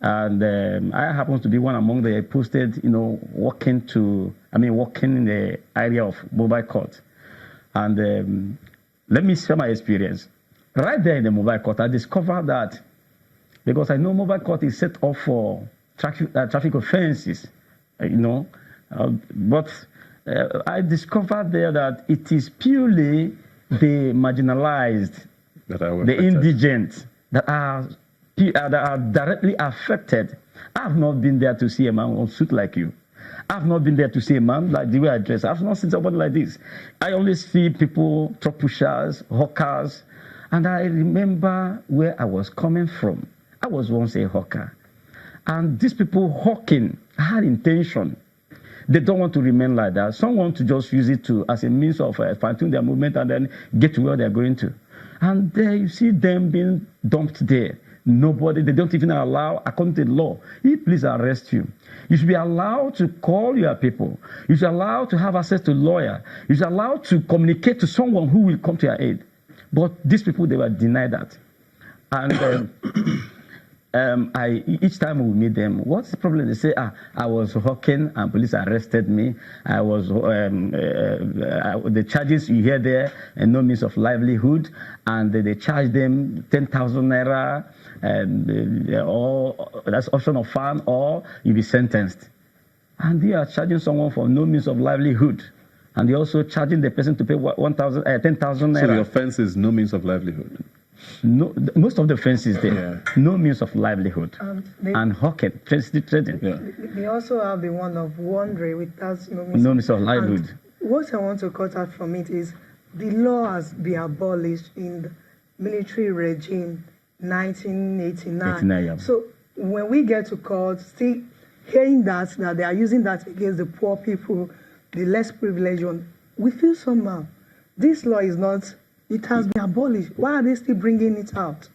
And I happen to be one among the posted, walking in the area of mobile court. And let me share my experience. Right there in the mobile court, I discovered that, because I know mobile court is set up for traffic offenses, but I discovered there that it is purely the marginalized, the indigent that are directly affected. I've not been there to see a man on suit like you. I've not been there to see a man like the way I dress. I've not seen somebody like this. I only see people, truck pushers, hawkers, and I remember where I was coming from. I was once a hawker. And these people hawking had intention. They don't want to remain like that. Some want to just use it as a means of fine-tune their movement and then get to where they're going to. And there you see them being dumped there. They don't even allow, according to the law, if police arrest you, you should be allowed to call your people. You should be allowed to have access to a lawyer. You should be allowed to communicate to someone who will come to your aid. But these people, they were denied that. And each time we meet them, what's the problem? They say, I was hawking and police arrested me. I was, the charges you hear there, and no means of livelihood, and they charge them 10,000 naira, or that's option of fine, or you'll be sentenced. And they are charging someone for no means of livelihood. And they're also charging the person to pay 10,000 naira. So the offense is no means of livelihood? No, most of the offenses there, no means of livelihood, and hawking, trading. Yeah. They also have the one of wandering without no means of livelihood. And what I want to cut out from it is the law has been abolished in the military regime 1989. Yeah. So when we get to court, still hearing that they are using that against the poor people, the less privileged one, we feel somehow this law is not. It has been abolished. Why are they still bringing it out?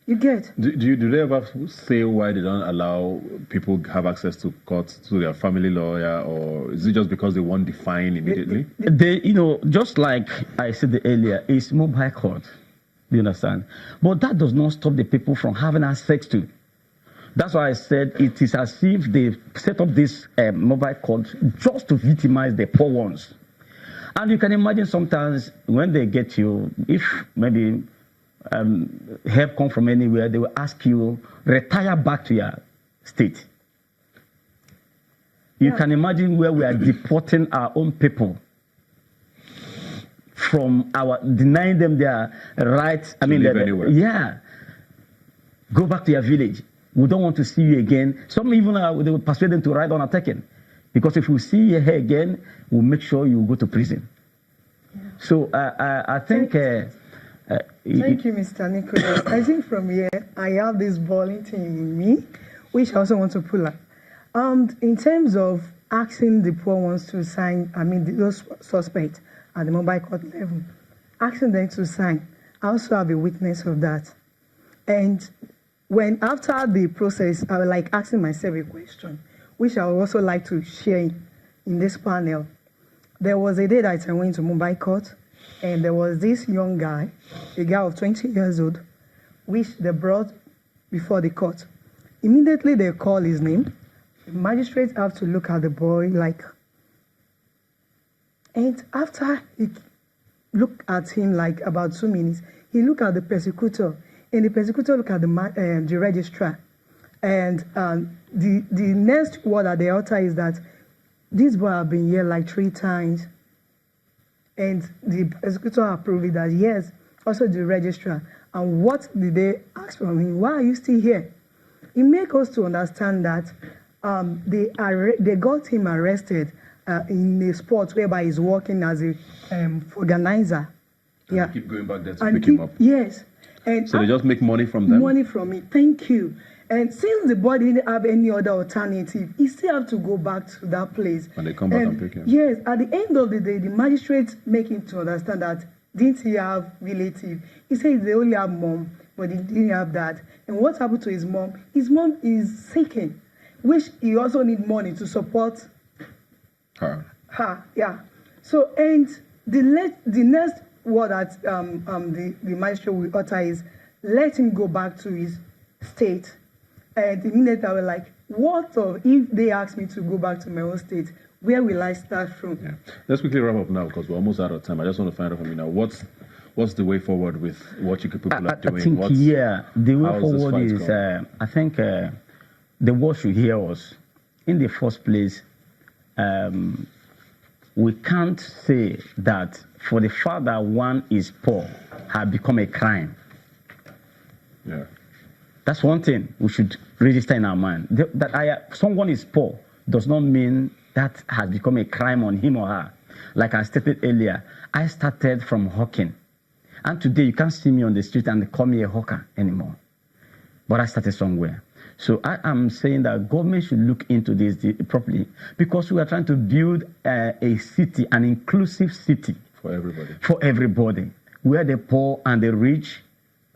You get? Do they ever say why they don't allow people have access to court, to their family lawyer, or is it just because they want the fine immediately? They just like I said earlier, it's mobile court. Do you understand? But that does not stop the people from having access to. That's why I said it is as if they set up this mobile court just to victimize the poor ones. And you can imagine sometimes when they get you, if maybe help come from anywhere, they will ask you, retire back to your state. You can imagine where we are deporting our own people from denying them their rights. Yeah. Go back to your village. We don't want to see you again. Some even they will persuade them to ride on a taken. Because if we see you here again, we'll make sure you go to prison. Yeah. So I think... Thank you, Mr. Nicholas. I think from here, I have this boiling thing in me, which I also want to pull up. In terms of asking the poor ones to sign, those suspects at the mobile court level, asking them to sign, I also have a witness of that. And after the process, I was like asking myself a question, which I would also like to share in this panel. There was a day that I went to Mumbai court, and there was this young guy, a guy of 20 years old, which they brought before the court. Immediately they call his name. The magistrates have to look at the boy and after he looked at him like about 2 minutes, he looked at the persecutor, and the persecutor looked at the registrar. And the next word at the altar is that this boy has been here like 3 times. And the persecutor approved it that yes, also the registrar. And what did they ask from him? Why are you still here? It makes us to understand that they got him arrested in a spot whereby he's working as a organizer. And keep going back there to pick him up. Yes. And so they just make money from them? Money from it. Thank you. And since the boy didn't have any other alternative, he still have to go back to that place. And they come back and pick him. Yes. At the end of the day, the magistrate make him to understand that didn't he have relative? He said they only have mom, but he didn't have that. And what happened to his mom? His mom is sick, which he also need money to support her. Yeah. So, and the next word that the magistrate will utter is let him go back to his state. the minute I was like, what if they ask me to go back to my own state? Where will I start from? Yeah. Let's quickly wrap up now because we're almost out of time. I just want to find out from you now, what's the way forward with what you people are doing? I think, the way forward is, I think the world should hear us. In the first place, we can't say that for the fact that one is poor has become a crime. Yeah. That's one thing we should register in our mind. That someone is poor does not mean that has become a crime on him or her. Like I stated earlier, I started from hawking. And today you can't see me on the street and call me a hawker anymore. But I started somewhere. So I am saying that government should look into this properly because we are trying to build a city, an inclusive city. For everybody. For everybody. Where the poor and the rich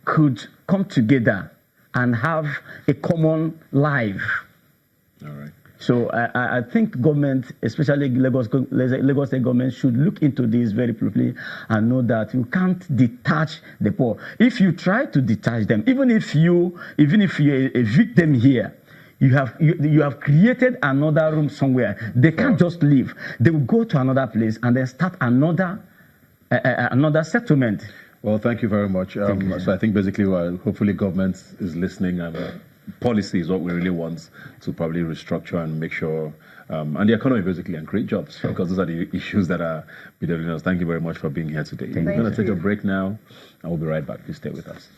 could come together and have a common life. All right. So I think government, especially Lagos State government, should look into this very properly and know that you can't detach the poor. If you try to detach them, even if you evict them here, you have created another room somewhere. They can't just leave. They will go to another place and then start another settlement. Well, thank you very much. So I think basically, hopefully government is listening and policy is what we really want to probably restructure and make sure, and the economy basically, and create jobs, because those are the issues that are bedeviling us. Thank you very much for being here today. We're going to take a break now, and we'll be right back. Please stay with us.